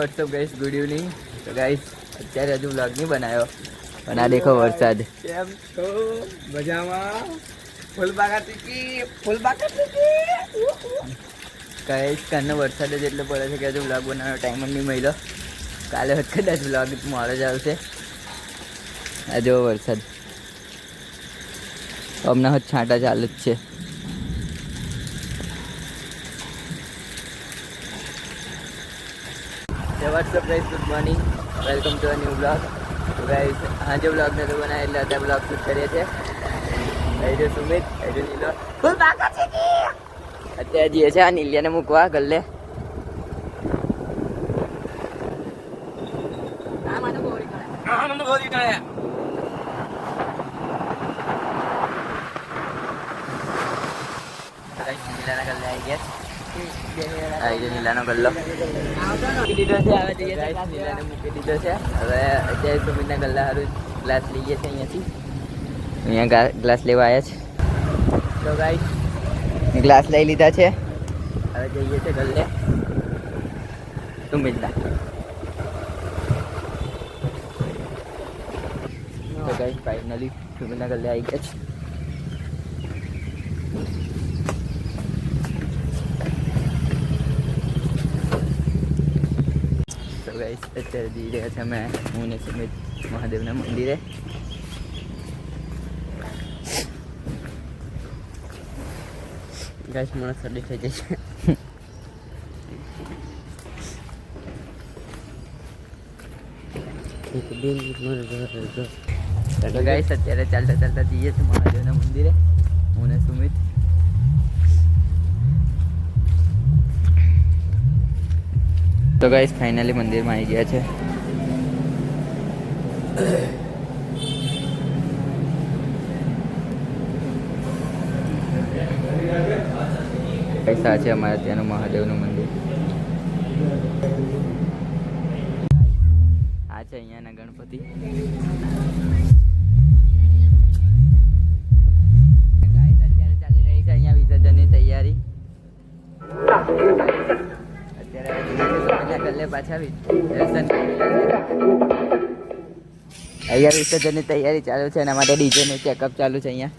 WhatsApp guys, good evening. तो guys અત્યારે હજુ વ્લોગ નહીં બનાવ્યો પણ આ દેખો વરસાદ કેમ તો મજામાં ફૂલબાગા ટીકી ગાઈસ કાલનો વરસાદ જ એટલો પડે છે કે હજુ વ્લોગ બનાવવાનો ટાઈમ જ નહીં મળ્યો। કાલે હોત કદાચ વ્લોગ મોડો જ આવશે। આ જો વરસાદ હમણાં હોત છાંટા ચાલુ જ છે। What's up guys, good morning, welcome to a new blog. तो गाइस हाँ जो ब्लॉग ने तो बनाया એટલે ब्लॉग शूट કરીએ છે। આઈજો સુમિત, આઈજો નીલો ફૂલ બાકા છે કે અત્યારે જઈએ છે આ નીલિયાને મૂકવા ગલ્લે। આ મને ગોળી કરે ગાઈસ નીલાના ગલ્લે આવી ગયા। આઈજો નીલાનો ગલ્લો મૂકી દીધો છે। હવે જઈએ ગાઈસ નીલાને મૂકી દીધો છે। હવે અત્યારે સુમિતના ગલ્લા હારું ગ્લાસ લઈએ છે અહીંયાથી। અહીંયા ગ્લાસ લેવા આવ્યા છે। તો ગાઈસ ગ્લાસ લઈ લીધા છે। હવે જઈએ છે ગલ્લે સુમિતના। તો ગાઈસ ફાઇનલી સુમિતના ગલ્લે આવી ગયા છે। गाइस અત્યારે જઈ રહ્યા છે અમે હું ને સુમિત મહાદેવના મંદિરે। ગાઈસ મને શરદી થઈ ગઈ છે। તો ગાઈસ અત્યારે ચાલતા ચાલતા જઈએ છીએ મહાદેવના મંદિરે હું ને સુમિત। तो गाइस फाइनली मंदिर में आई गया है। ऐसा है हमारे ત્યાં મહાદેવનું મંદિર। આ છે અહીંયાના ગણપતિ। ગાઈસ અત્યારે ચાલી રહી છે અહીંયા વિસર્જનની તૈયારી। गले पाछा અહીંયા વિસર્જનની તૈયારી ચાલુ છે અને માટે ડીજે નું ચેકઅપ ચાલુ છે અહીંયા।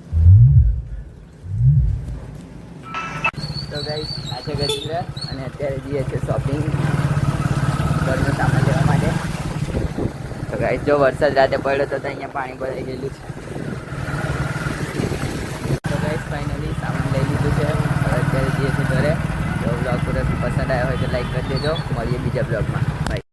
તો ગાઈસ આ છે ગજેન્દ્ર અને અત્યારે જઈએ છે શોપિંગ ઘરનો સામાન લેવા માટે। તો ગાઈસ જો વરસાદ રાતે પડ્યો તો અહીંયા પાણી ભરાઈ ગયેલું છે। તો ગાઈસ ફાઇનલી સામાન લઈ લીધું છે। હવે અત્યારે જઈએ છીએ ઘરે। જો બ્લોગ પૂરો પસંદ આવ્યો હોય તો લાઈક કરી દેજો। મળીએ બીજા બ્લોગમાં, બાય।